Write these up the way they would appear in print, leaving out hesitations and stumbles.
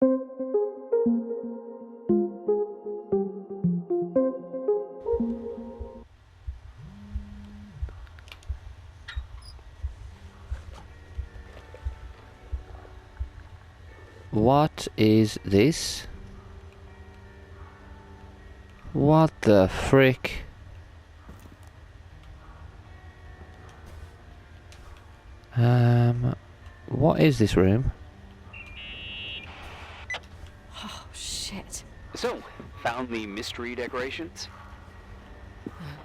What is this? What the frick? What is this room? Oh, shit. So, found the mystery decorations?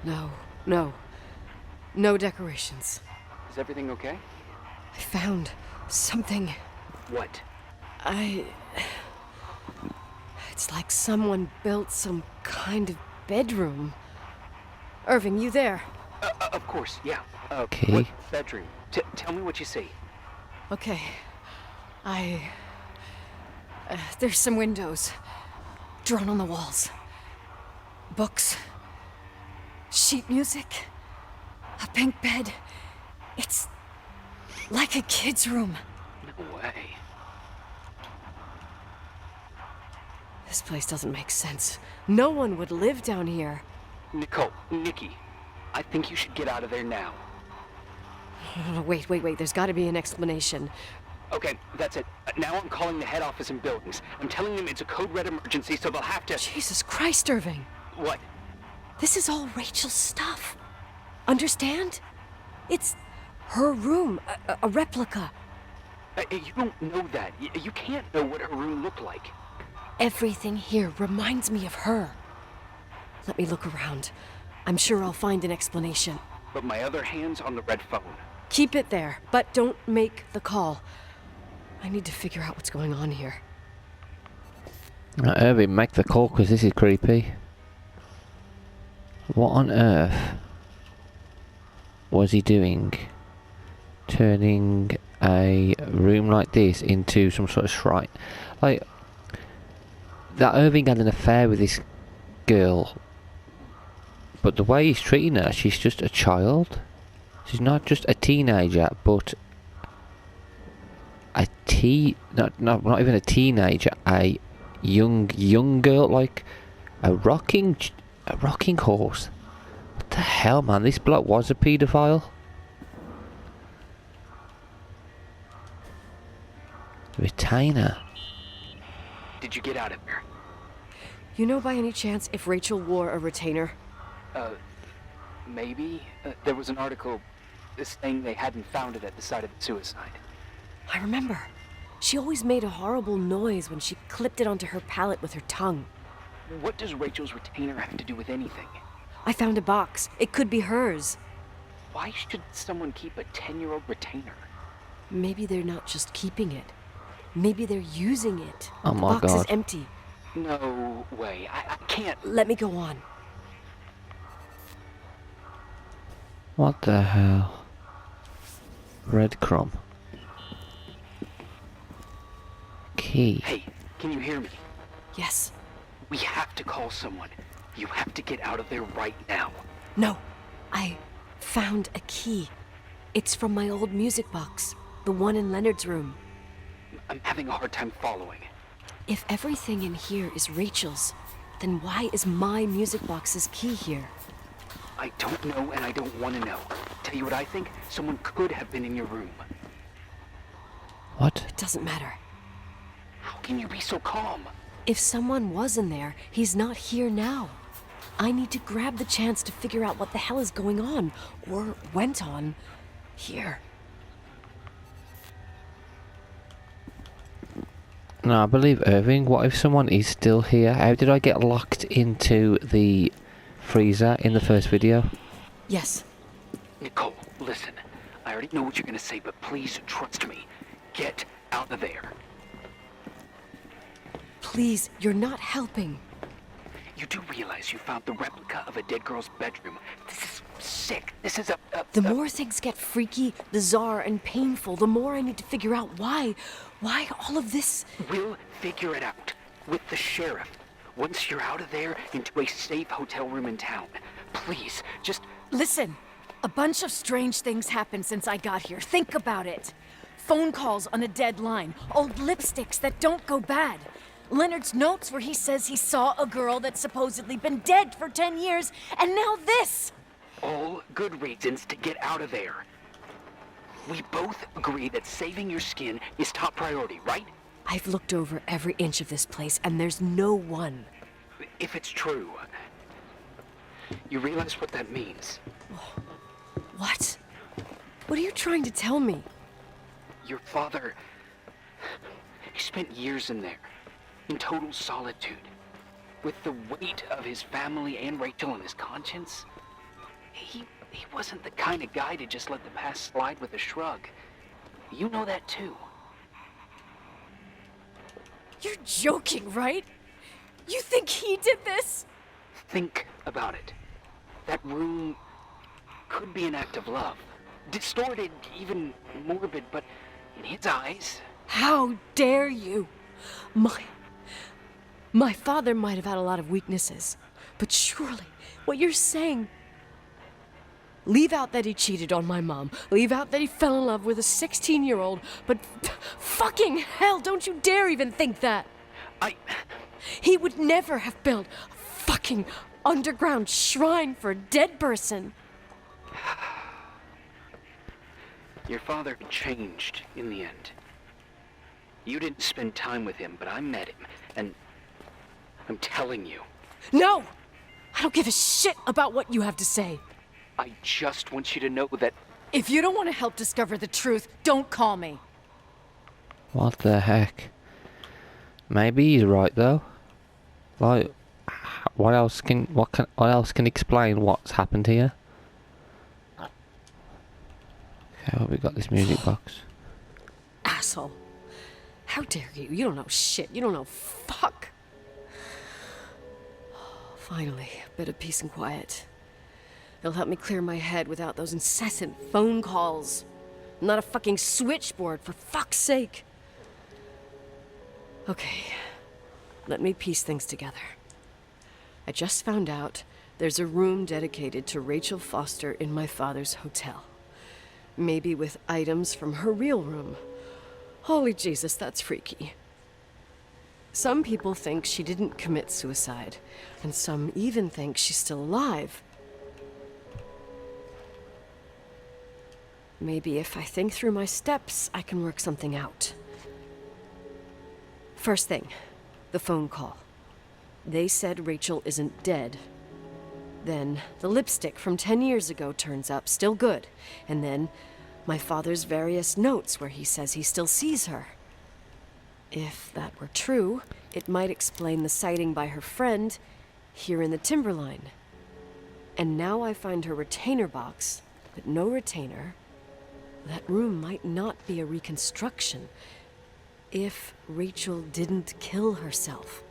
No decorations. Is everything okay? I found something. What? It's like someone built some kind of bedroom. Irving, you there? Of course, yeah. Okay. What bedroom? Tell me what you see. Okay. There's some windows. Drawn on the walls. Books. Sheet music. A pink bed. It's like a kid's room. No way. This place doesn't make sense. No one would live down here. Nikki, I think you should get out of there now. Wait. There's got to be an explanation. Okay, that's it. Now I'm calling the head office and buildings. I'm telling them it's a code red emergency, so they'll have to... Jesus Christ, Irving. What? This is all Rachel's stuff. Understand? It's her room, a replica. You don't know that. You can't know what her room looked like. Everything here reminds me of her. Let me look around. I'm sure I'll find an explanation. But my other hand's on the red phone. Keep it there, but don't make the call. I need to figure out what's going on here. Irving, make the call because this is creepy. What on earth was he doing? Turning a room like this into some sort of shrine. Like, that Irving had an affair with this girl. But the way he's treating her, she's just a child. She's not just a teenager, but not even a teenager, a young girl, like a rocking horse. What the hell, man? This bloke was a paedophile. Retainer. Did you get out of there? You know by any chance if Rachel wore a retainer? Maybe. There was an article saying they hadn't found it at the site of the suicide. I remember. She always made a horrible noise when she clipped it onto her palate with her tongue. What does Rachel's retainer have to do with anything? I found a box. It could be hers. Why should someone keep a 10-year-old retainer? Maybe they're not just keeping it. Maybe they're using it. Oh the my box is God. empty. No way. I can't. Let me go on. What the hell? Breadcrumb. Key. Hey, can you hear me? Yes. We have to call someone. You have to get out of there right now. No. I found a key. It's from my old music box. The one in Leonard's room. I'm having a hard time following. If everything in here is Rachel's, then why is my music box's key here? I don't know and I don't want to know. Tell you what I think? Someone could have been in your room. What? It doesn't matter. How can you be so calm? If someone was in there, he's not here now. I need to grab the chance to figure out what the hell is going on, or went on, here. No, I believe Irving. What if someone is still here? How did I get locked into the freezer in the first video? Yes. Nicole, listen. I already know what you're gonna say, but please trust me. Get out of there. Please, you're not helping. You do realize you found the replica of a dead girl's bedroom. This is sick. This is The more things get freaky, bizarre, and painful, the more I need to figure out why all of this... We'll figure it out. With the sheriff. Once you're out of there, into a safe hotel room in town. Please, just... Listen, a bunch of strange things happened since I got here. Think about it. Phone calls on a dead line. Old lipsticks that don't go bad. Leonard's notes where he says he saw a girl that's supposedly been dead for 10 years, and now this! All good reasons to get out of there. We both agree that saving your skin is top priority, right? I've looked over every inch of this place, and there's no one. If it's true, you realize what that means. What? What are you trying to tell me? Your father, he spent years in there, in total solitude, with the weight of his family and Rachel on his conscience. He wasn't the kind of guy to just let the past slide with a shrug. You know that too. You're joking, right? You think he did this? Think about it. That room could be an act of love. Distorted, even morbid, but in his eyes... How dare you? My father might have had a lot of weaknesses, but surely what you're saying... Leave out that he cheated on my mom. Leave out that he fell in love with a 16-year-old, but fucking hell, don't you dare even think that! He would never have built a fucking underground shrine for a dead person. Your father changed in the end. You didn't spend time with him, but I met him, and I'm telling you. No! I don't give a shit about what you have to say. I just want you to know that... If you don't want to help discover the truth, don't call me. What the heck? Maybe he's right though. Like, what else can explain what's happened here? Okay, well, we got this music box. Asshole. How dare you? You don't know shit. You don't know fuck. Finally, a bit of peace and quiet. It'll help me clear my head without those incessant phone calls. I'm not a fucking switchboard, for fuck's sake. Okay, let me piece things together. I just found out there's a room dedicated to Rachel Foster in my father's hotel. Maybe with items from her real room. Holy Jesus, that's freaky. Some people think she didn't commit suicide, and some even think she's still alive. Maybe if I think through my steps, I can work something out. First thing, the phone call. They said Rachel isn't dead. Then the lipstick from 10 years ago turns up, still good. And then my father's various notes where he says he still sees her. If that were true, it might explain the sighting by her friend here in the Timberline. And now I find her retainer box, but no retainer. That room might not be a reconstruction. If Rachel didn't kill herself,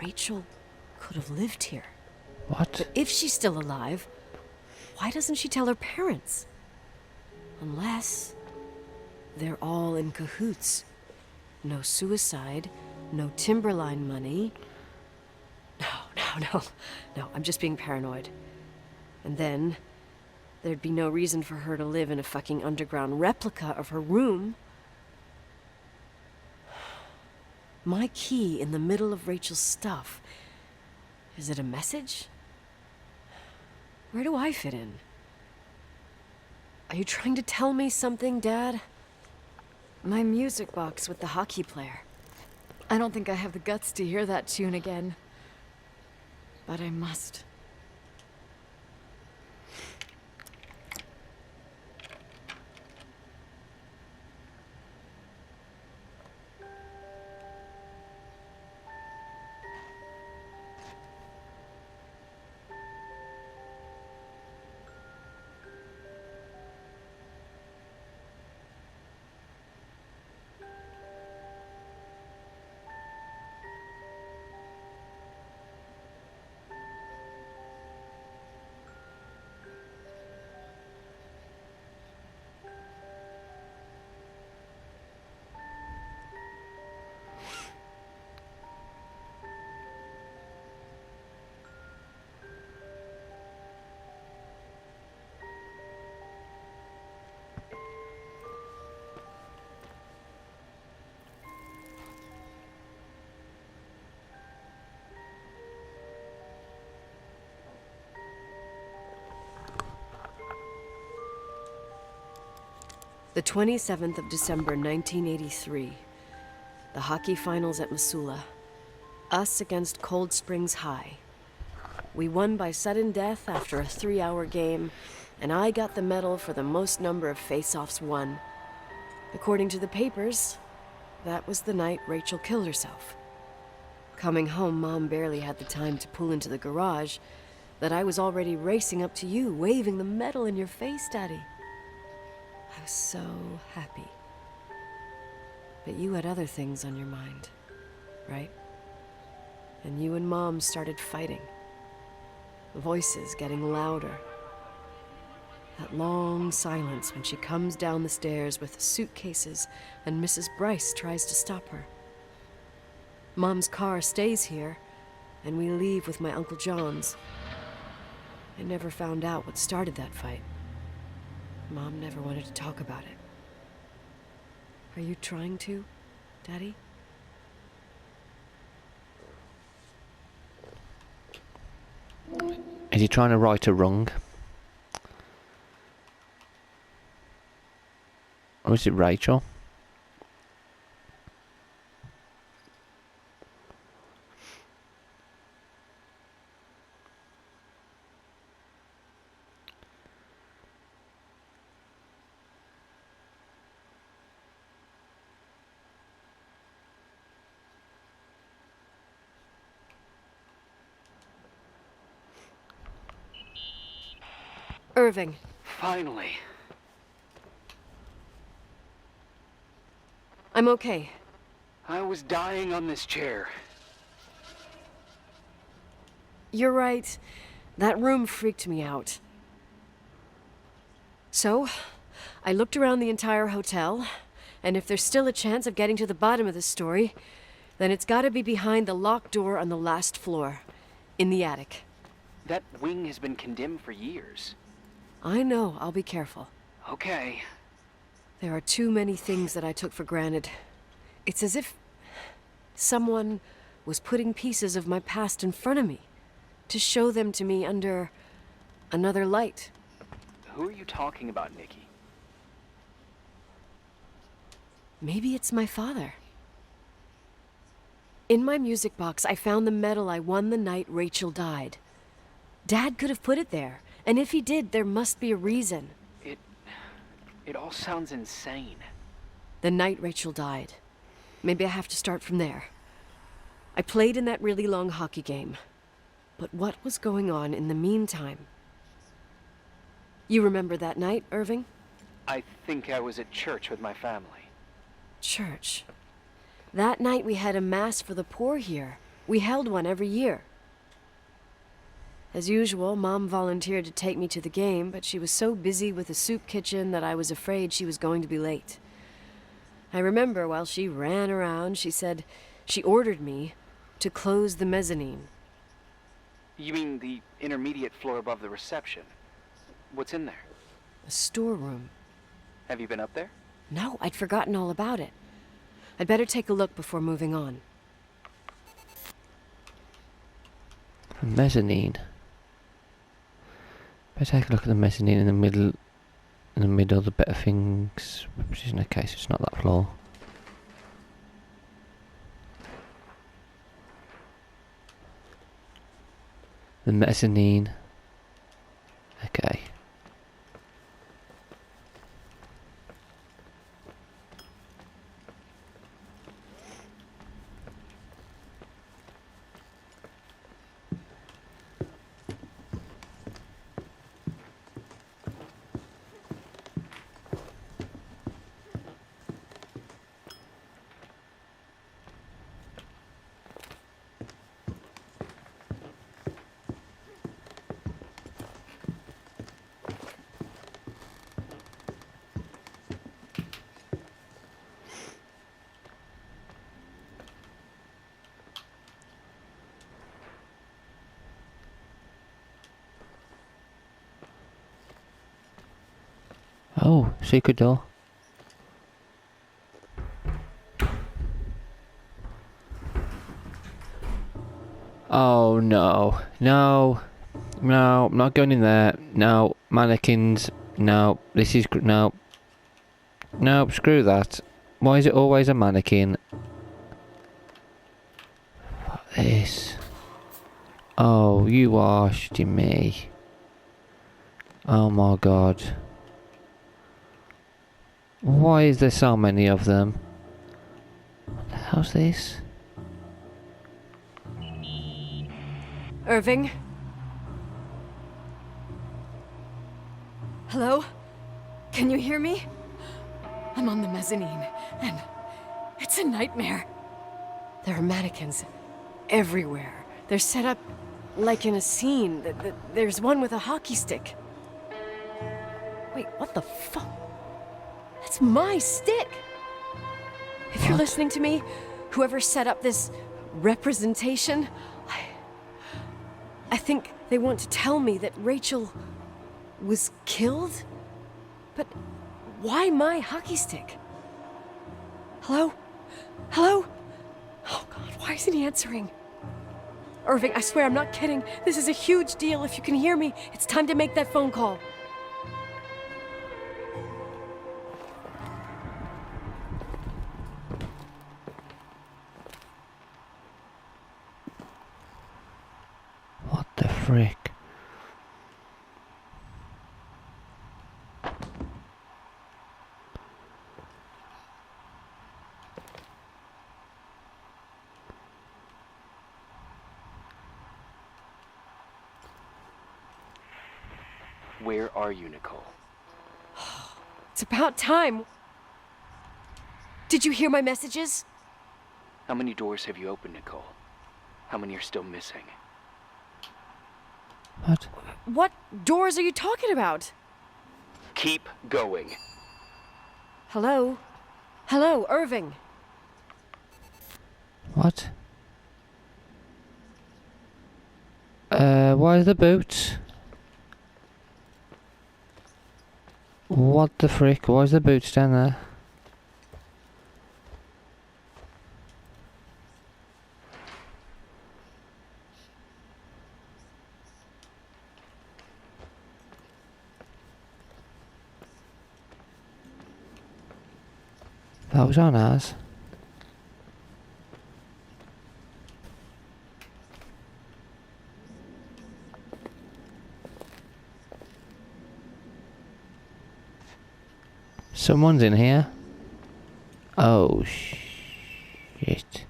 Rachel could have lived here. What? But if she's still alive, why doesn't she tell her parents? Unless they're all in cahoots. No suicide, no Timberline money. No, I'm just being paranoid. And then there'd be no reason for her to live in a fucking underground replica of her room. My key in the middle of Rachel's stuff. Is it a message? Where do I fit in? Are you trying to tell me something, Dad? My music box with the hockey player. I don't think I have the guts to hear that tune again. But I must. The 27th of December, 1983. The hockey finals at Missoula. Us against Cold Springs High. We won by sudden death after a 3-hour game, and I got the medal for the most number of face-offs won. According to the papers, that was the night Rachel killed herself. Coming home, Mom barely had the time to pull into the garage that I was already racing up to you, waving the medal in your face, Daddy. I was so happy. But you had other things on your mind, right? And you and Mom started fighting. Voices getting louder. That long silence when she comes down the stairs with the suitcases and Mrs. Bryce tries to stop her. Mom's car stays here, and we leave with my Uncle John's. I never found out what started that fight. Mom never wanted to talk about it. Are you trying to, Daddy? Is he trying to right a wrong? Or is it Rachel? Irving. Finally. I'm okay. I was dying on this chair. You're right. That room freaked me out. So, I looked around the entire hotel, and if there's still a chance of getting to the bottom of this story, then it's gotta be behind the locked door on the last floor, in the attic. That wing has been condemned for years. I know, I'll be careful. Okay. There are too many things that I took for granted. It's as if someone was putting pieces of my past in front of me to show them to me under another light. Who are you talking about, Nikki? Maybe it's my father. In my music box, I found the medal I won the night Rachel died. Dad could have put it there, and if he did, there must be a reason. It all sounds insane. The night Rachel died. Maybe I have to start from there. I played in that really long hockey game. But what was going on in the meantime? You remember that night, Irving? I think I was at church with my family. Church. That night we had a mass for the poor here. We held one every year. As usual, Mom volunteered to take me to the game, but she was so busy with the soup kitchen that I was afraid she was going to be late. I remember while she ran around, she said she ordered me to close the mezzanine. You mean the intermediate floor above the reception? What's in there? A storeroom. Have you been up there? No, I'd forgotten all about it. I'd better take a look before moving on. Mezzanine. Let's take a look at the mezzanine in the middle. In the middle, the better things. Which is in a case, it's not that floor. The mezzanine. Okay. Oh, secret door. Oh no. No. No, I'm not going in there. No. Mannequins. No. This is... No. Nope, screw that. Why is it always a mannequin? What this? Oh, you are shitting me. Oh my god. Why is there so many of them? What the hell's this? Irving? Hello? Can you hear me? I'm on the mezzanine, and it's a nightmare. There are mannequins everywhere. They're set up like in a scene. There's one with a hockey stick. Wait, what the fuck? That's my stick! If you're listening to me, whoever set up this representation, I think they want to tell me that Rachel was killed? But why my hockey stick? Hello? Hello? Oh god, why isn't he answering? Irving, I swear I'm not kidding. This is a huge deal. If you can hear me, it's time to make that phone call. What the frick? Where are you, Nicole? It's about time. Did you hear my messages? How many doors have you opened, Nicole? How many are still missing? What? What doors are you talking about? Keep going. Hello? Hello, Irving. What? Why are the boots? What the frick? Why is the boots down there? That was on ours. Someone's in here. Oh shit.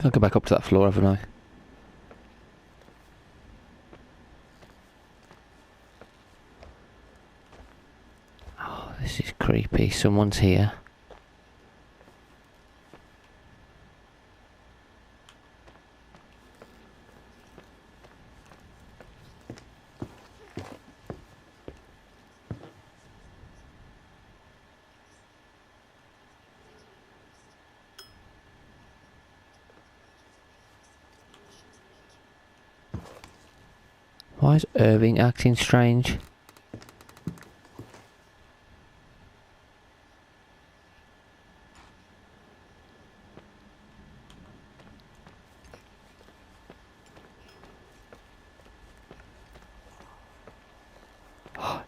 I'll go back up to that floor, haven't I? Oh, this is creepy. Someone's here. Why is Irving acting strange?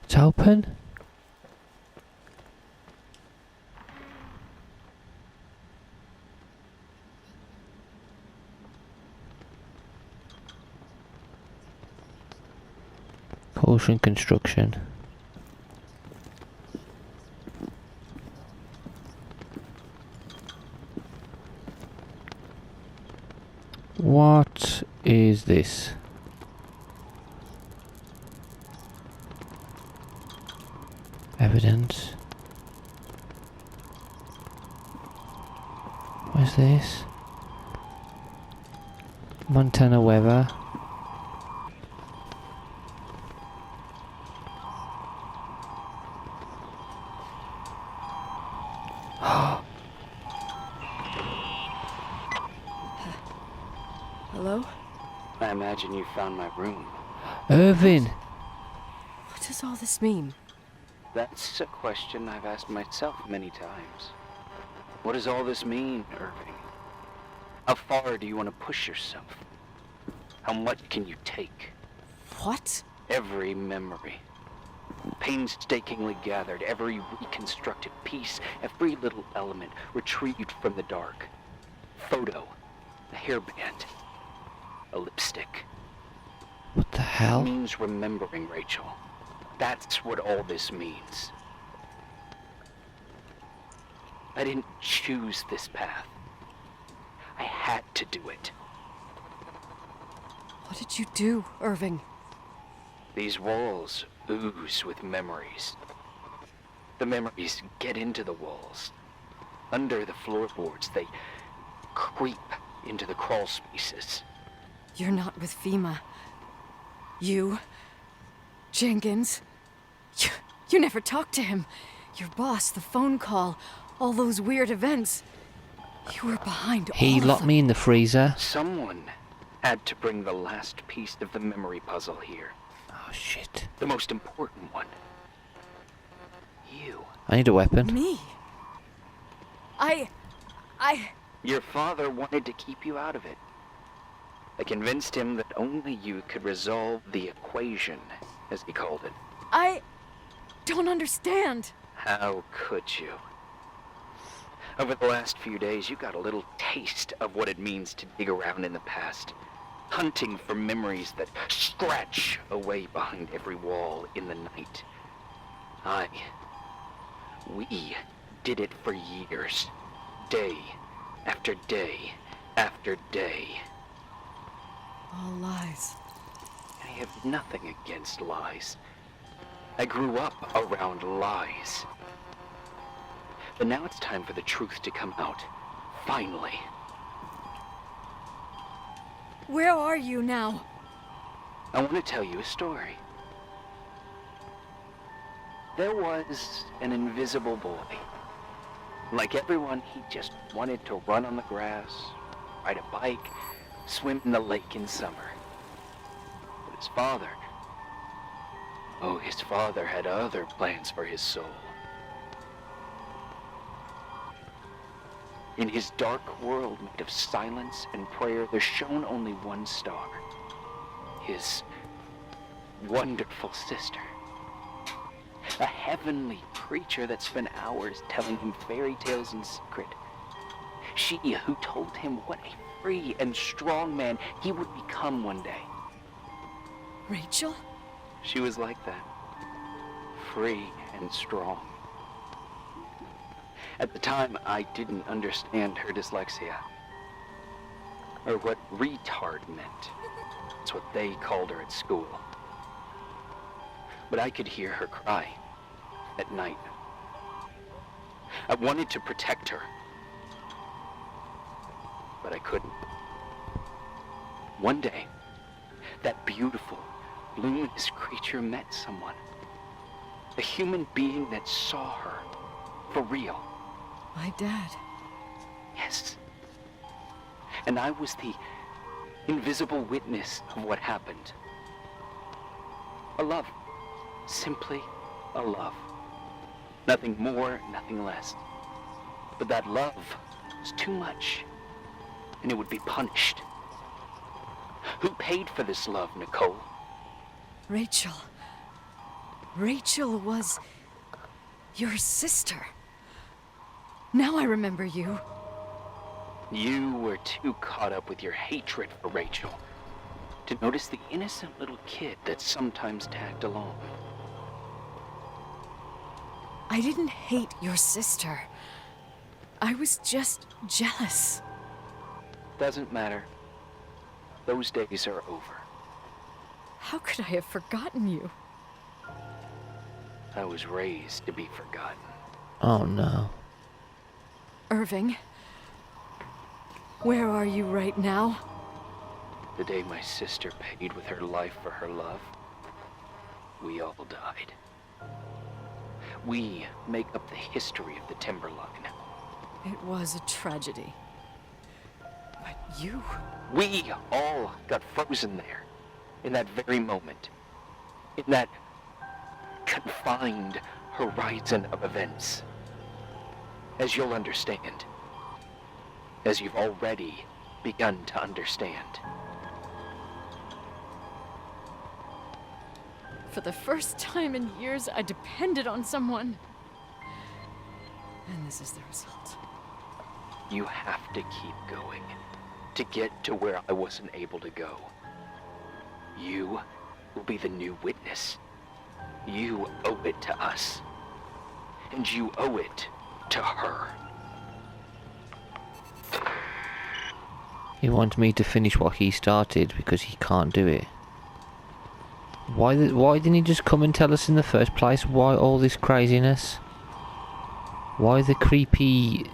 It's open? Caution construction. What is this? Evidence. What's this? Montana weather. Hello? I imagine you found my room. Irving! What does all this mean? That's a question I've asked myself many times. What does all this mean, Irving? How far do you want to push yourself? How much can you take? What? Every memory. painstakingly gathered, every reconstructed piece, every little element retrieved from the dark. Photo, a hairband, a lipstick. What the hell? It means remembering, Rachel. That's what all this means. I didn't choose this path. I had to do it. What did you do, Irving? These walls ooze with memories. The memories get into the walls. Under the floorboards, they creep into the crawl spaces. You're not with FEMA. You... Jenkins... You never talked to him. Your boss, the phone call, all those weird events. You were behind all He of locked them. me in the freezer. Someone had to bring the last piece of the memory puzzle here. Oh shit. The most important one. You. I need a weapon. Me? I... Your father wanted to keep you out of it. I convinced him that only you could resolve the equation, as he called it. I don't understand. How could you? Over the last few days, you got a little taste of what it means to dig around in the past, hunting for memories that scratch away behind every wall in the night. We did it for years, day after day after day. All lies. I have nothing against lies. I grew up around lies. But now it's time for the truth to come out. Finally. Where are you now? I want to tell you a story. There was an invisible boy. Like everyone, he just wanted to run on the grass, ride a bike, swim in the lake in summer. But his father... oh, his father had other plans for his soul. In his dark world made of silence and prayer, there shone only one star. His wonderful sister. A heavenly creature that spent hours telling him fairy tales in secret. She who told him what a free and strong man he would become one day. Rachel? She was like that. Free and strong. At the time, I didn't understand her dyslexia. Or what retard meant. That's what they called her at school. But I could hear her cry at night. I wanted to protect her. But I couldn't. One day, that beautiful, luminous creature met someone. A human being that saw her for real. My dad. Yes. And I was the invisible witness of what happened. A love. Simply a love. Nothing more, nothing less. But that love was too much, and it would be punished. Who paid for this love, Nicole? Rachel. Rachel was your sister. Now I remember you. You were too caught up with your hatred for Rachel to notice the innocent little kid that sometimes tagged along. I didn't hate your sister. I was just jealous. Doesn't matter. Those days are over. How could I have forgotten you? I was raised to be forgotten. Oh no. Irving, where are you right now? The day my sister paid with her life for her love, we all died. We make up the history of the Timberline. It was a tragedy. But you... We all got frozen there, in that very moment. In that confined horizon of events. As you'll understand. As you've already begun to understand. For the first time in years, I depended on someone. And this is the result. You have to keep going to get to where I wasn't able to go. You will be the new witness. You owe it to us. And you owe it to her. He wants me to finish what he started because he can't do it. Why didn't he just come and tell us in the first place? Why all this craziness? Why the creepy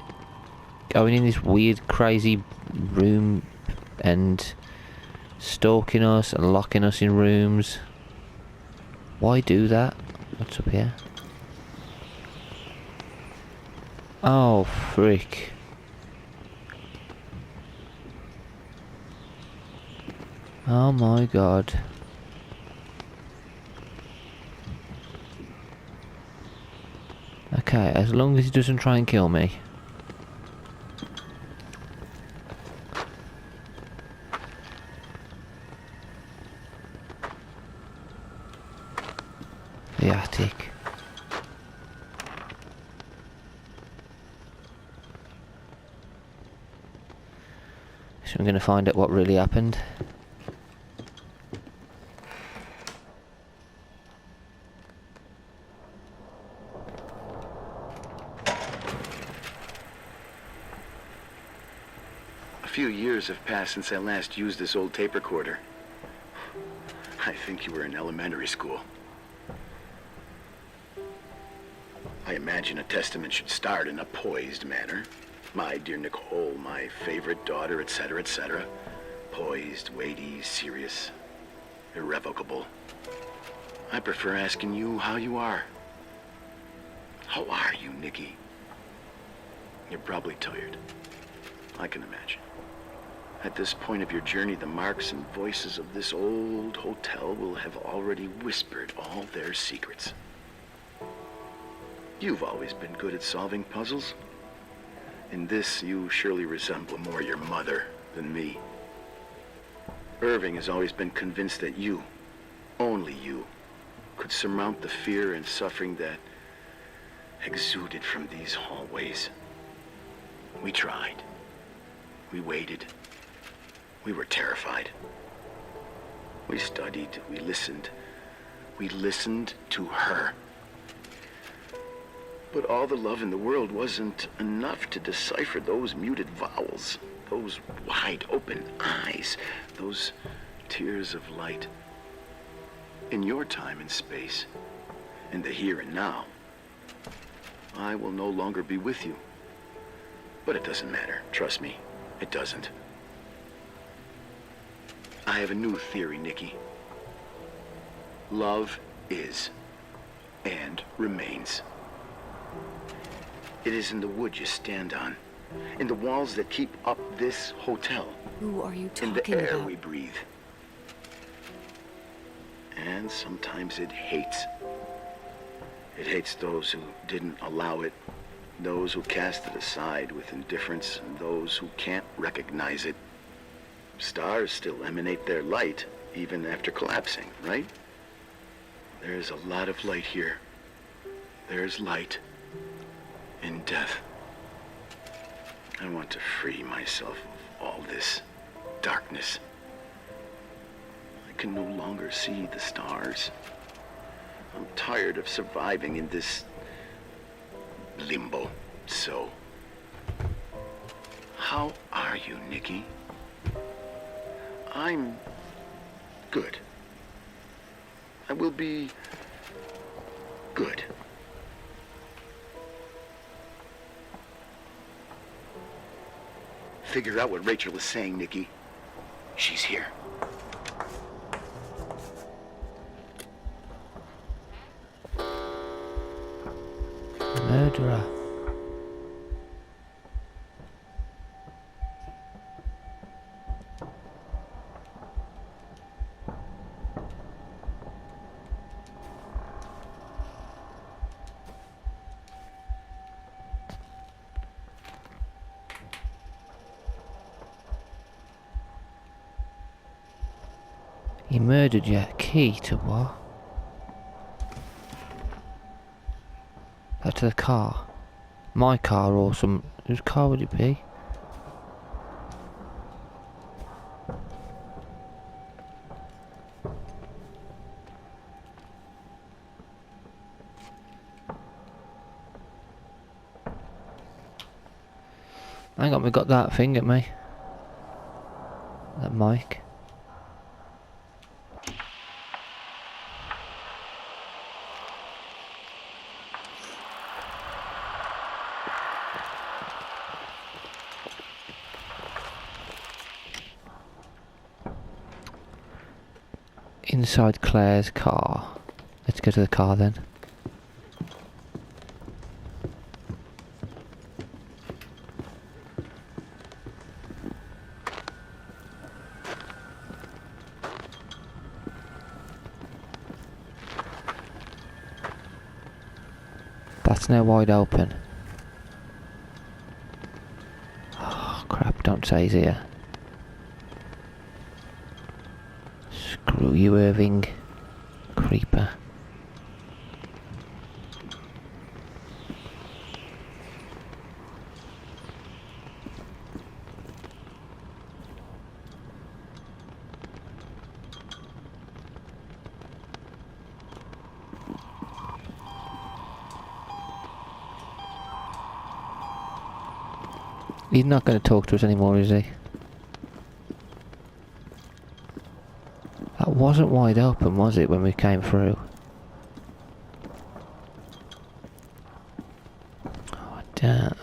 going in this weird crazy room and stalking us and locking us in rooms? Why do that? What's up here? Oh, frick. Oh my god. Okay, as long as he doesn't try and kill me. The attic. So I'm going to find out what really happened. A few years have passed since I last used this old tape recorder. I think you were in elementary school. I imagine a testament should start in a poised manner. My dear Nicole, my favorite daughter, etc., etc. Poised, weighty, serious, irrevocable. I prefer asking you how you are. How are you, Nikki? You're probably tired. I can imagine. At this point of your journey, the marks and voices of this old hotel will have already whispered all their secrets. You've always been good at solving puzzles. In this, you surely resemble more your mother than me. Irving has always been convinced that you, only you, could surmount the fear and suffering that exuded from these hallways. We tried. We waited. We were terrified. We studied. We listened. We listened to her. But all the love in the world wasn't enough to decipher those muted vowels, those wide open eyes, those tears of light. In your time and space, in the here and now, I will no longer be with you. But it doesn't matter, trust me, it doesn't. I have a new theory, Nikki. Love is and remains. It is in the wood you stand on, in the walls that keep up this hotel, Who are you in talking the air about? we breathe. And sometimes it hates. It hates those who didn't allow it, those who cast it aside with indifference, and those who can't recognize it. Stars still emanate their light, even after collapsing, right? There's a lot of light here. There's light in death. I want to free myself of all this darkness. I can no longer see the stars. I'm tired of surviving in this limbo. So, how are you, Nikki? I'm good. I will be good. Figure out what Rachel is saying, Nikki. She's here. Murderer. He murdered you. Key to what? to the car. My car or some... Whose car would it be? Hang on, we got that thing at me. That mic. Inside Claire's car. Let's go to the car then. That's now wide open. Oh crap, don't say he's here. Screw you, Irving. Creeper. He's not going to talk to us anymore, is he? That wasn't wide open, was it, when we came through? Oh, damn.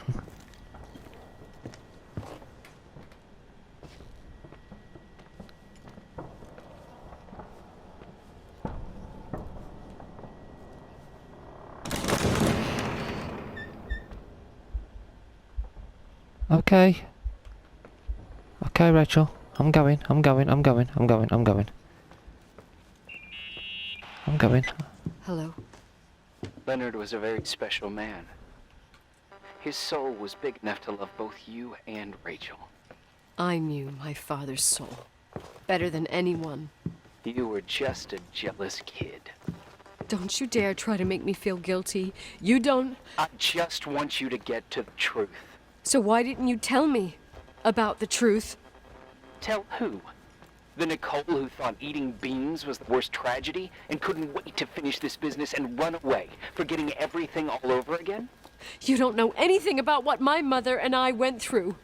Okay. Okay, Rachel. I'm going. Hello. Leonard was a very special man. His soul was big enough to love both you and Rachel. I knew my father's soul better than anyone. You were just a jealous kid. Don't you dare try to make me feel guilty. You don't... I just want you to get to the truth. So why didn't you tell me about the truth? Tell who? The Nicole who thought eating beans was the worst tragedy and couldn't wait to finish this business and run away, forgetting everything all over again? You don't know anything about what my mother and I went through.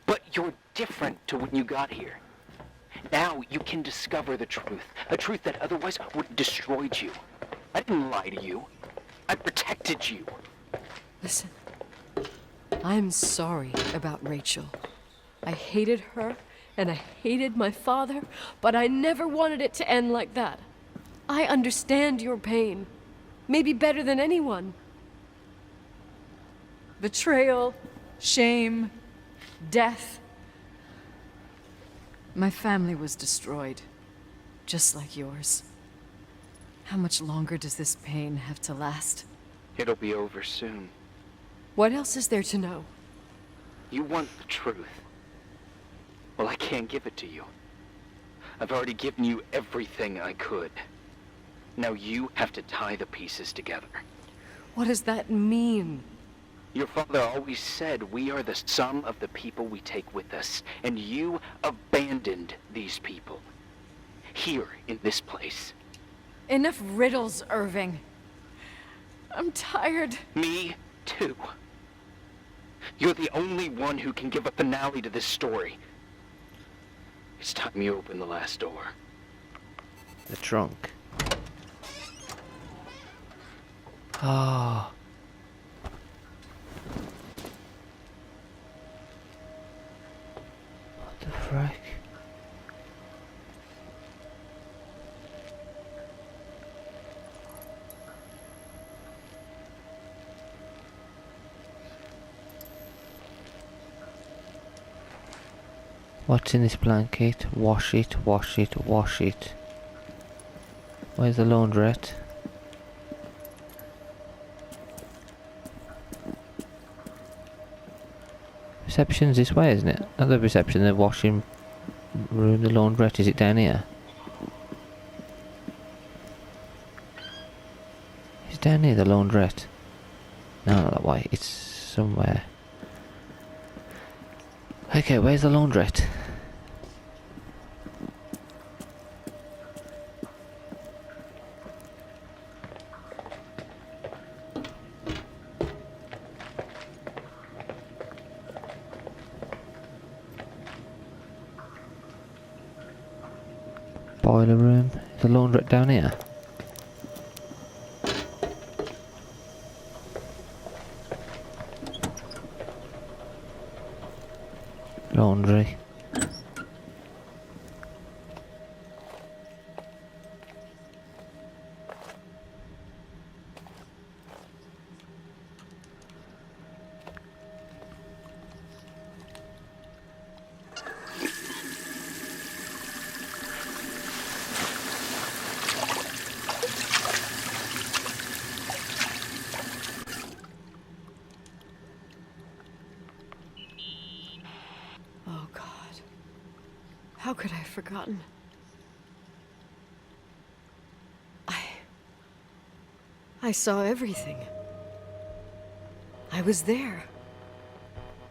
But you're different to when you got here. Now you can discover the truth, a truth that otherwise would have destroyed you. I didn't lie to you. I protected you. Listen, I'm sorry about Rachel. I hated her, and I hated my father, but I never wanted it to end like that. I understand your pain, maybe better than anyone. Betrayal, shame, death. My family was destroyed, just like yours. How much longer does this pain have to last? It'll be over soon. What else is there to know? You want the truth. Well, I can't give it to you. I've already given you everything I could. Now you have to tie the pieces together. What does that mean? Your father always said we are the sum of the people we take with us, and you abandoned these people. Here, in this place. Enough riddles, Irving. I'm tired. Me, too. You're the only one who can give a finale to this story. It's time you open the last door. The trunk. Ah. What the frick? What's in this blanket? Wash it, wash it, wash it. Where's the laundrette? Reception's this way, isn't it? Not the reception, the washing room, the laundrette. Is it down here? It's down here, the laundrette. No, not that way. It's somewhere. Okay, where's the laundrette? Boiler room. The laundrette down here. Laundry. Oh, God. How could I have forgotten? I saw everything. I was there.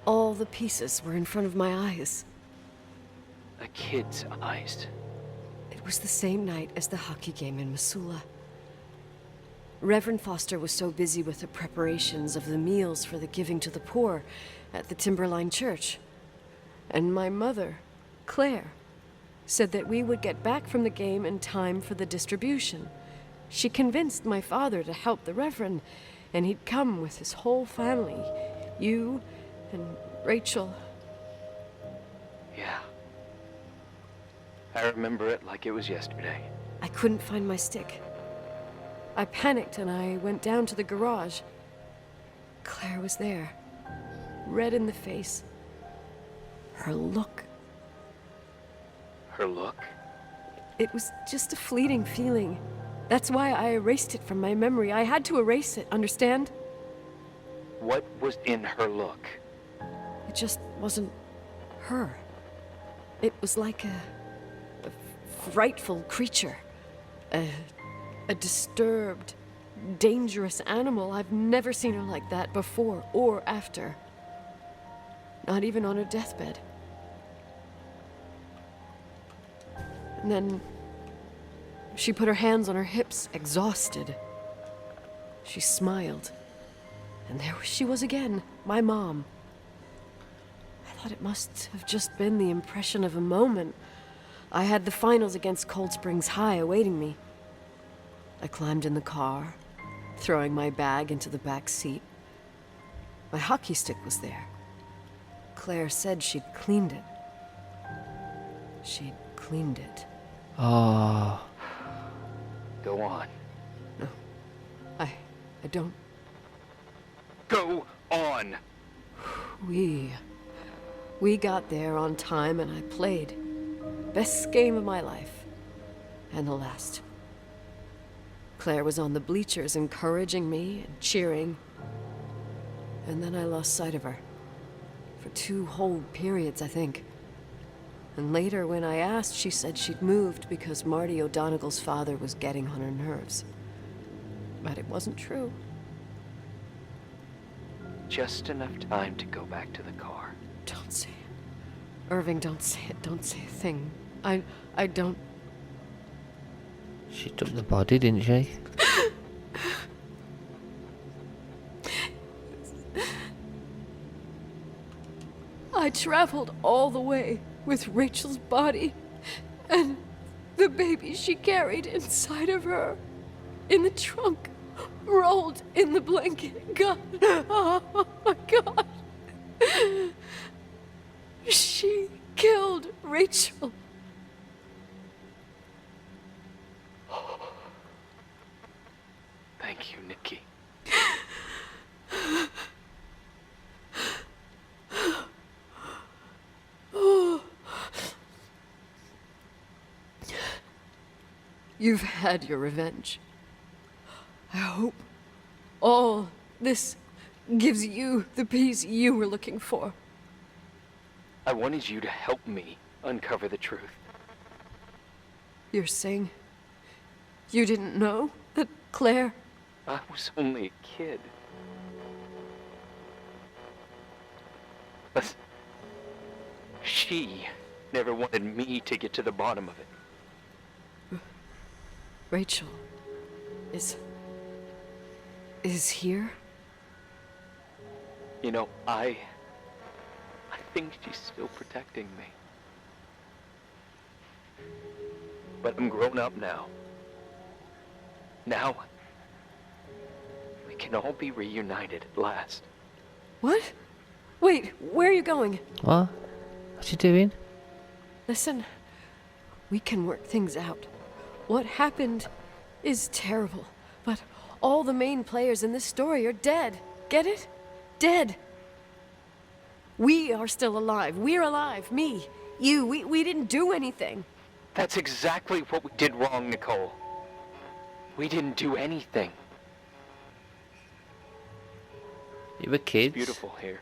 All the pieces were in front of my eyes. A kid's eyes. It was the same night as the hockey game in Missoula. Reverend Foster was so busy with the preparations of the meals for the giving to the poor at the Timberline Church. And my mother, Claire, said that we would get back from the game in time for the distribution. She convinced my father to help the Reverend, and he'd come with his whole family. You and Rachel. Yeah. I remember it like it was yesterday. I couldn't find my stick. I panicked and I went down to the garage. Claire was there, red in the face. Her look. Her look? It was just a fleeting feeling. That's why I erased it from my memory. I had to erase it, understand? What was in her look? It just wasn't her. It was like a frightful creature. A disturbed, dangerous animal. I've never seen her like that before or after. Not even on her deathbed. And then she put her hands on her hips, exhausted. She smiled. And there she was again, my mom. I thought it must have just been the impression of a moment. I had the finals against Cold Springs High awaiting me. I climbed in the car, throwing my bag into the back seat. My hockey stick was there. Claire said she'd cleaned it. She'd cleaned it. Oh, Go on. No, I don't. Go on! We got there on time and I played. Best game of my life. And the last. Claire was on the bleachers encouraging me and cheering. And then I lost sight of her. For 2 whole periods, I think. And later, when I asked, she said she'd moved because Marty O'Donegal's father was getting on her nerves. But it wasn't true. Just enough time to go back to the car. Don't say it. Irving, don't say it. Don't say a thing. I don't... she took the body, didn't she? I traveled all the way with Rachel's body and the baby she carried inside of her in the trunk, rolled in the blanket. God, oh my God. She killed Rachel. Thank you, Nikki. You've had your revenge. I hope all this gives you the peace you were looking for. I wanted you to help me uncover the truth. You're saying you didn't know that Claire... I was only a kid. because she never wanted me to get to the bottom of it. Rachel is here? You know, I think she's still protecting me. But I'm grown up now. Now, we can all be reunited at last. What? Wait, where are you going? What? What's she doing? Listen, we can work things out. What happened is terrible, but all the main players in this story are dead. Get it? Dead. We are still alive. We're alive. Me, you, we didn't do anything. That's exactly what we did wrong, Nicole. We didn't do anything. You were kids. It's beautiful here.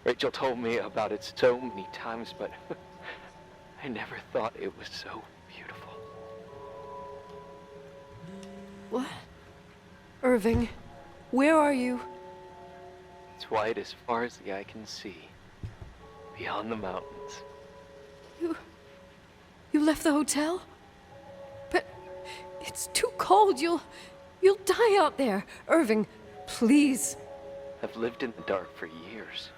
Rachel told me about it so many times, but I never thought it was so beautiful. What? Irving, where are you? It's white as far as the eye can see, beyond the mountains. You left the hotel? But it's too cold. You'll die out there. Irving, please. I've lived in the dark for years.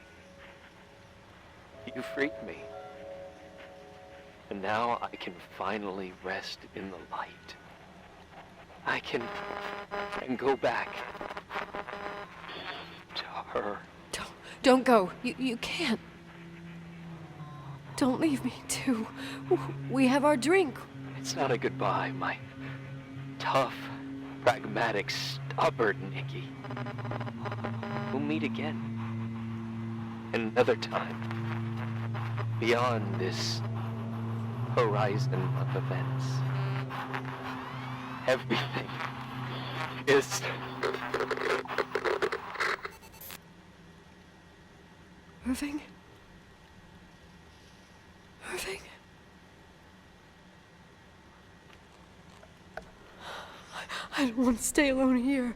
You freed me. And now I can finally rest in the light. I can go back to her. Don't go. You can't. Don't leave me, too. We have our drink. It's not a goodbye, my tough, pragmatic, stubborn Nikki. We'll meet again. Another time. Beyond this horizon of events. Everything is... Irving? Irving? I don't want to stay alone here.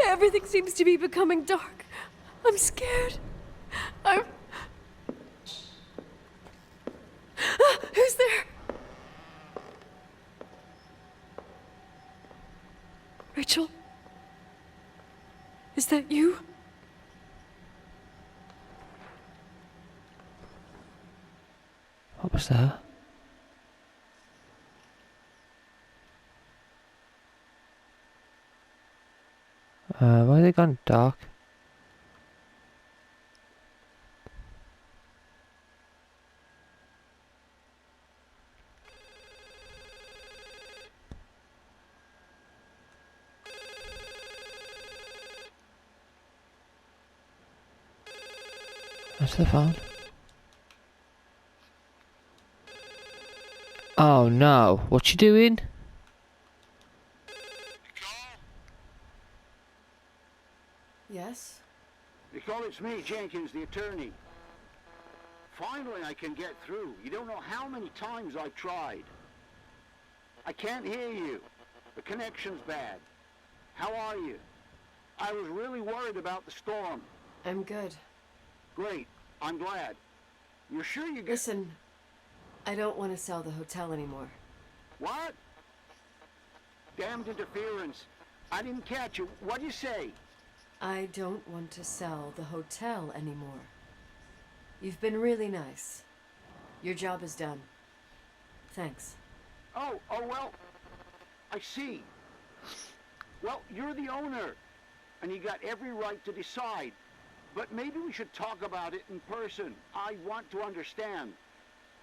Everything seems to be becoming dark. I'm scared. Who's there? Rachel? Is that you? What was that? Why they gone dark? What's the phone? Oh no, what you doing? Yes? Nicole, it's me, Jenkins, the attorney. Finally, I can get through. You don't know how many times I've tried. I can't hear you. The connection's bad. How are you? I was really worried about the storm. I'm good. Great. I'm glad. You're sure you get... Listen, I don't want to sell the hotel anymore. What? Damned interference. I didn't catch you. What'd you say? I don't want to sell the hotel anymore. You've been really nice. Your job is done. Thanks. Oh, well, I see. Well, you're the owner, and you got every right to decide. But maybe we should talk about it in person. I want to understand.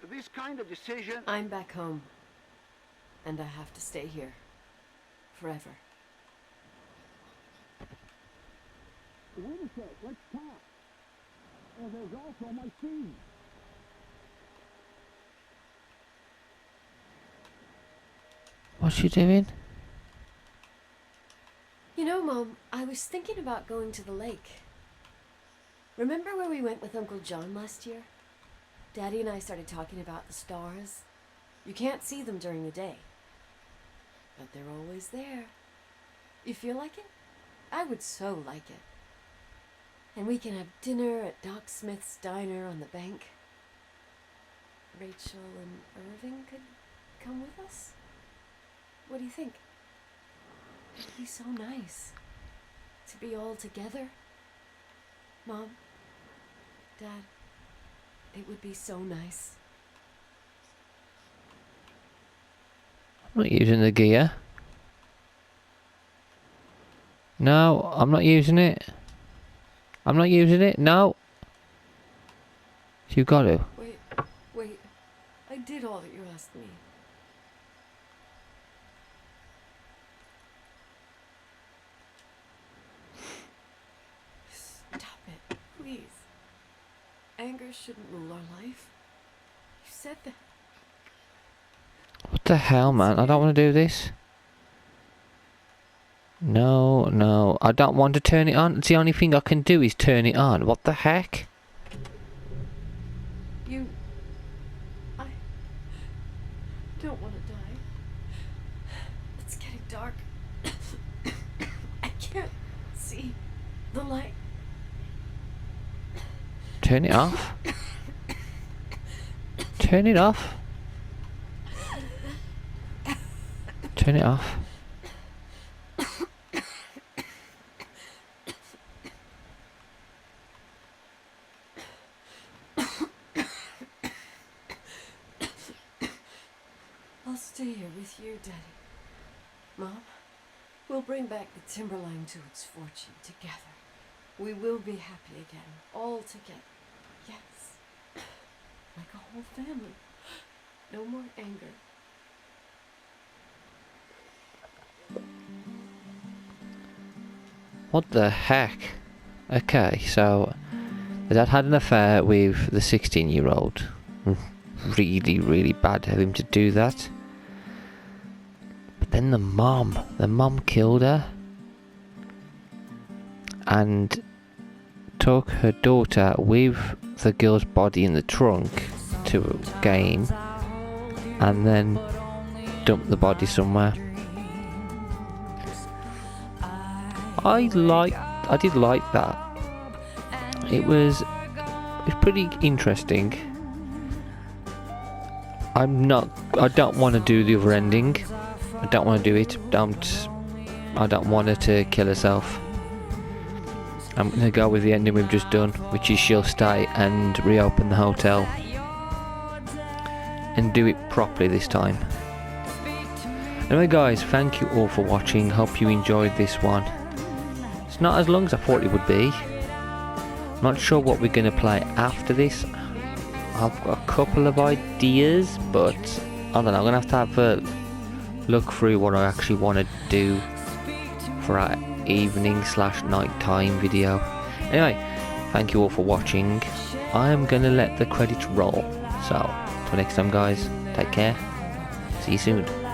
This kind of decision... I'm back home. And I have to stay here. Forever. Wait a sec, let's talk. Oh, there's also my fee. What's she doing? You know, Mom, I was thinking about going to the lake. Remember where we went with Uncle John last year? Daddy and I started talking about the stars. You can't see them during the day. But they're always there. You feel like it? I would so like it. And we can have dinner at Doc Smith's diner on the bank. Rachel and Irving could come with us? What do you think? It'd be so nice to be all together. Mom, Dad, it would be so nice. I'm not using the gear. No, I'm not using it. I'm not using it. No. You got to. Wait. I did all that you asked me. Stop it, please. Anger shouldn't rule our life. You said that. What the hell, man? I don't want to do this. No. I don't want to turn it on. It's the only thing I can do is turn it on. What the heck? I don't want to die. It's getting dark. I can't see the light. Turn it off. Turn it off. Turn it off. I'll stay here with you, Daddy. Mom, we'll bring back the Timberline to its fortune together. We will be happy again, all together. Yes. Like a whole family. No more anger. What the heck? Okay, so the dad had an affair with the 16-year-old. Really, really bad of him to do that. But then the mom killed her and took her daughter with the girl's body in the trunk to a game and then dumped the body somewhere. I did like that. It was pretty interesting. I don't want to do the other ending. I don't want to do it. I don't want her to kill herself. I'm going to go with the ending we've just done, which is she'll stay and reopen the hotel and do it properly this time. Anyway guys, thank you all for watching. Hope you enjoyed this one. It's not as long as I thought it would be. Not sure what we're going to play after this. I've got a couple of ideas, but I don't know. I'm going to have a look through what I actually want to do for our evening/night time video. Anyway, thank you all for watching. I am going to let the credits roll. So, till next time guys, take care. See you soon.